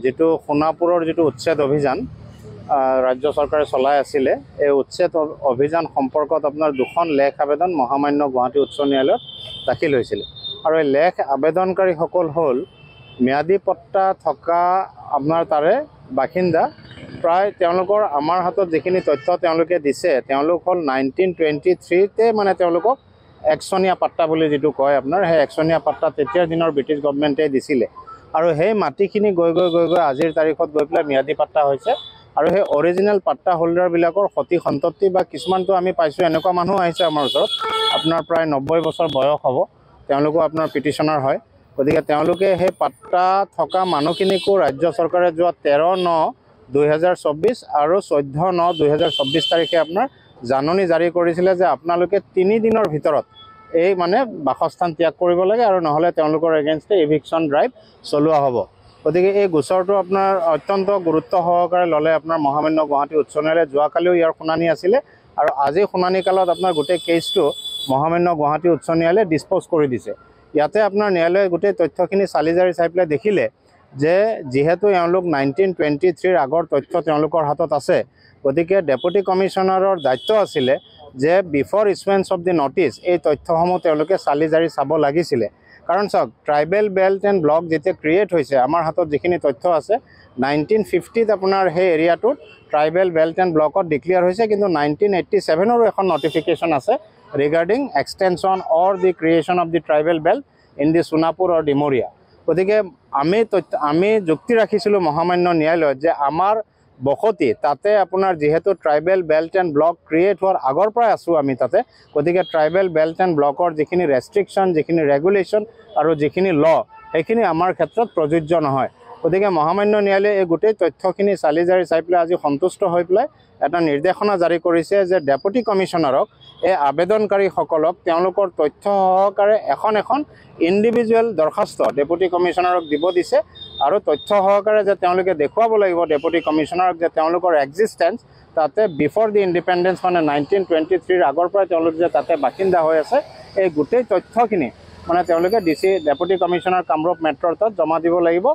যেটো সোণাপুৰৰ যেটো উচ্ছেদ অভিযান ৰাজ্য চৰকাৰে চলাই আছিলে এই উচ্ছেদ অভিযান সম্পৰ্কত আপোনাৰ দুখন লেখ আবেদন মহামান্য গুৱাহাটী উচ্চ ন্যায়ালয়ত দাখিল হৈছিল আৰু এই লেখ আবেদনকাৰীসকল হ'ল ম্যাদী পট্টা থকা আপোনাৰ তাৰে বাসিন্দা প্ৰায় তেওঁলোকৰ আমাৰ হাতত যিখিনি তথ্য তেওঁলোকে দিছে তেওঁলোক হ'ল 1923 তে মানে তেওঁলোকক একচনীয়া পাট্টা বুলি যেটো কয় আপোনাৰ সেই একচনীয়া পাট্টা তেতিয়াৰ দিনৰ ব্ৰিটিছ গভৰ্ণমেণ্টে দিছিলে আৰু সেই মাটিখিনি গৈ আজিৰ তাৰিখত গৈ পেলাই ম্যাদী পাট্টা হৈছে আৰু সেই অৰিজিনেল পাট্টা হোল্ডাৰ বিলাকৰ সতি সন্ততি বা কিছুমানটো আমি পাইছো এনেকুৱা মানুহ আহিছে আমাৰ ওচৰত আপোনাৰ প্ৰায় 90 বছৰ বয়স হ'ব তেওঁলোকো আপোনাৰ পিটিশনাৰ হয় গতিকে তেওঁলোকে সেই পাট্টা থকা মানুহখিনিকো ৰাজ্য চৰকাৰে যোৱা 13/9/2024 আৰু 14/9/2024 তাৰিখে আপোনাৰ জাননী জাৰি কৰিছিলে যে আপোনালোকে 3 দিনৰ ভিতৰত এই মানে বাসস্থান ত্যাগ কৰিব লাগে আৰু নহলে তেওঁলোকৰ এগেইনষ্টে এভিকশন ড্ৰাইভ চলোৱা হ'ব গতিকে এই গোচৰটো আপোনাৰ অত্যন্ত গুৰুত্ব সহকাৰে ললে আপোনাৰ মহামান্য গুৱাহাটী উচ্চ ন্যায়ালয়ে যোৱাকালিও ইয়াৰ শুনানি আছিলে আৰু আজি শুনানি কালত আপোনাৰ গোটেই কেছটো মহামান্য গুৱাহাটী উচ্চ ন্যায়ালয়ে ডিসপোজ কৰি দিছে ইয়াতে আপোনাৰ ন্যায়ালয়ে গোটেই তথ্যখিনি চালিজাৰি চাই পেলাই দেখিলে যে যেহেতু এওঁলোক 1923 আগৰ তথ্য তেওঁলোকৰ হাতত আছে গতিকে ডেপুটি কমিশনাৰৰ দায়িত্ব আছিলে যে বিফৰ ইছুৱেন্স অফ দি নটিচ এই তথ্যসমূহ তেওঁলোকে চালিজাৰি চাব লাগিছিলে কাৰণ চাওক ট্ৰাইবেল বেল্ট এণ্ড ব্লক যেতিয়া ক্ৰিয়েট হৈছে আমাৰ হাতত যিখিনি তথ্য আছে 1950 ত আপোনাৰ সেই এৰিয়াটোত ট্ৰাইবেল বেল্ট এণ্ড ব্লকত ডিক্লেয়াৰ হৈছে কিন্তু 1987 ৰো এখন নটিফিকেশন আছে regarding extension or the creation of the tribal belt in the Sonapur or Dimoria গতিকে আমি যুক্তি ৰাখিছিলো মহামান্য ন্যায়ালয়ত যে আমাৰ বখতি তাতে আপোনাৰ যেহেতু tribal belt and block create হোৱাৰ আগৰ পৰা আছো আমি তাতে গতিকে ট্ৰাইবেল বেল্ট এণ্ড ব্লকৰ যিখিনি ৰেষ্ট্ৰিকশন যিখিনি ৰেগুলেশন আৰু যিখিনি ল সেইখিনি আমাৰ ক্ষেত্ৰত প্ৰযোজ্য নহয় গতিকে মহামান্য ন্যায়ালয়ে এই গোটেই তথ্যখিনি চালিজাৰি চাই পেলাই আজি সন্তুষ্ট হৈ পেলাই এটা নিৰ্দেশনা জাৰি কৰিছে যে ডেপুটি কমিশনাৰক এই আবেদনকাৰীসকলক তেওঁলোকৰ তথ্য সহকাৰে এখন ইন্ডিভিজুৱেল দৰখাস্ত ডেপুটি কমিশনাৰক দিব দিছে আৰু তথ্য সহকাৰে যে তেওঁলোকে দেখুৱাব লাগিব ডেপুটি কমিশনাৰক যে তেওঁলোকৰ এক্সিষ্টেন্স তাতে বিফৰ দি ইণ্ডিপেণ্ডেন্স মানে 1923 আগৰ পৰা তেওঁলোক যে তাতে বাসিন্দা হৈ আছে এই গোটেই তথ্যখিনি মানে তেওঁলোকে ডেপুটি কমিশনাৰ কামৰূপ মেট্ৰৰ তাত জমা দিব লাগিব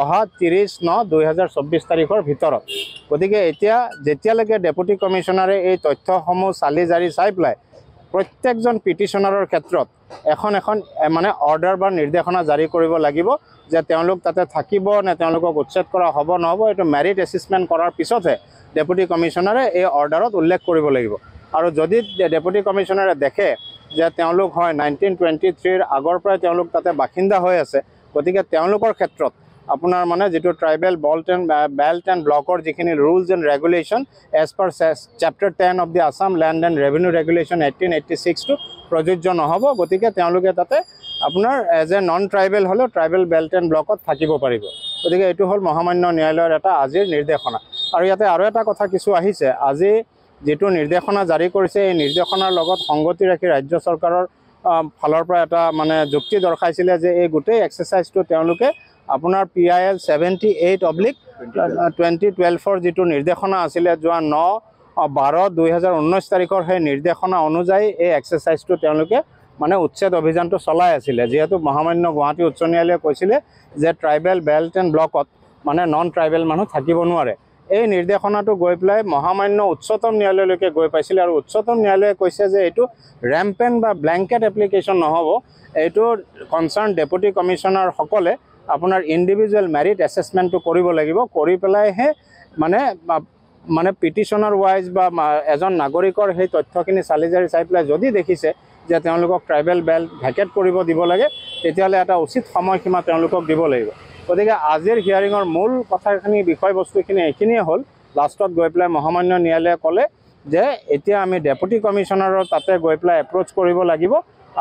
অহা 30/9/2024 তাৰিখৰ ভিতৰত গতিকে এতিয়া যেতিয়ালৈকে ডেপুটি কমিশনাৰে এই তথ্যসমূহ চালিজাৰি চাই পেলাই প্ৰত্যেকজন পিটিশনাৰৰ ক্ষেত্ৰত এখন মানে অৰ্ডাৰ বা নিৰ্দেশনা জাৰি কৰিব লাগিব যে তেওঁলোক তাতে থাকিব নে তেওঁলোকক উচ্ছেদ কৰা হ'ব নহ'ব এইটো মেৰিট এছেছমেণ্ট কৰাৰ পিছতহে ডেপুটি কমিশনাৰে এই অৰ্ডাৰত উল্লেখ কৰিব লাগিব আৰু যদি ডেপুটি কমিশনাৰে দেখে যে তেওঁলোক হয় 1923 আগৰ পৰা তেওঁলোক তাতে বাসিন্দা হৈ আছে গতিকে তেওঁলোকৰ ক্ষেত্ৰত আপোনাৰ মানে যেটো ট্ৰাইবেল বেল্ট এণ্ড ব্লকৰ যিখিনি rules and regulation as per chapter 10 of the Assam land and revenue regulation 1886 টো প্ৰযোজ্য নহ'ব গতিকে তেওঁলোকে তাতে আপোনাৰ এজ এ নন ট্ৰাইবেল হলেও ট্ৰাইবেল বেল্ট এণ্ড ব্লকত থাকিব পাৰিব গতিকে এইটো হ'ল মহামান্য ন্যায়ালয়ৰ এটা আজিৰ নিৰ্দেশনা আৰু ইয়াতে আৰু এটা কথা কিছু আহিছে আজি যেটো নিৰ্দেশনা জাৰি কৰিছে এই নিৰ্দেশনাৰ লগত সংগতি ৰাখি ৰাজ্য চৰকাৰৰ ফালৰ পৰা এটা মানে যুক্তি দৰ্শাইছিলে যে এই গোটেই এক্সাৰসাইজটো তেওঁলোকে আপোনাৰ PIL 78/2012 যেটো নিৰ্দেশনা আছিলে যোৱা 9/12/2019 তাৰিখৰ সেই নিৰ্দেশনা অনুযায়ী এই এক্সাৰসাইজটো তেওঁলোকে মানে উচ্ছেদ অভিযানটো চলাই আছিলে যেহেতু মহামান্য গুৱাহাটী উচ্চ ন্যায়ালয়ে কৈছিলে যে ট্ৰাইবেল বেল্ট এণ্ড ব্লকত মানে নন ট্ৰাইবেল মানুহ থাকিব নোৱাৰে এই নিৰ্দেশনাটো গৈ পেলাই মহামান্য উচ্চতম ন্যায়ালয়লৈকে গৈ পাইছিল আৰু উচ্চতম ন্যায়ালয়ে কৈছে যে এইটো ৰেম্পেণ্ট বা ব্ল্যাঙ্কেট এপ্লিকেশন নহ'ব এইটো কনসাৰ্ন ডেপুটি কমিশনাৰ সকলে আপোনাৰ ইন্ডিভিজুৱেল মেৰিট এছেছমেণ্টটো কৰিব লাগিব কৰি পেলাইহে মানে পিটিশনাৰ ওয়াইজ বা এজন নাগৰিকৰ সেই তথ্যখিনি চালিজাৰি চাই পেলাই যদি দেখিছে যে তেওঁলোকক ট্ৰাইবেল বেল্ট ভেকেট কৰিব দিব লাগে তেতিয়াহ'লে এটা উচিত সময়সীমা তেওঁলোকক দিব লাগিব গতিকে আজিৰ হিয়াৰিঙৰ মূল কথাখিনি বিষয়বস্তুখিনি এইখিনিয়ে হ'ল লাষ্টত গৈ পেলাই মহামান্য ন্যায়ালয়ে ক'লে যে এতিয়া আমি ডেপুটি কমিশনাৰৰ তাতে গৈ পেলাই এপ্ৰোচ কৰিব লাগিব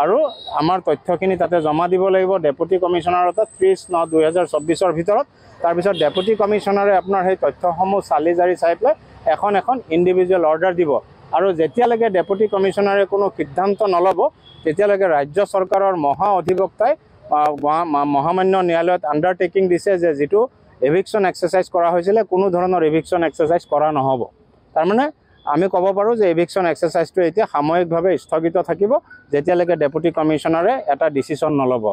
আৰু আমাৰ তথ্যখিনি তাতে জমা দিব লাগিব ডেপুটি কমিশনাৰৰ তাত 30/9/2024 ভিতৰত তাৰ পিছত ডেপুটি কমিশনাৰে আপোনাৰ সেই তথ্যসমূহ চালিজাৰি চাই পেলাই এখন ইন্ডিভিজুৱেল অৰ্ডাৰ দিব আৰু যেতিয়ালৈকে ডেপুটি কমিশনাৰে কোনো সিদ্ধান্ত নল'ব তেতিয়ালৈকে ৰাজ্য চৰকাৰৰ মহা অধিবক্তাই মহামান্য ন্যায়ালয়ত আণ্ডাৰটেকিং দিছে যে যেটো এভিকশন এক্সাৰসাইজ কৰা হৈছিলে কোনো ধৰণৰ এভিকশন এক্সাৰসাইজ কৰা নহ'ব তাৰমানে আমি ক'ব পাৰো যে এভিকশন এক্সাৰসাইজটো এতিয়া সাময়িকভাৱে স্থগিত থাকিব যেতিয়ালৈকে ডেপুটি কমিশনাৰে এটা ডিসিশন নল'ব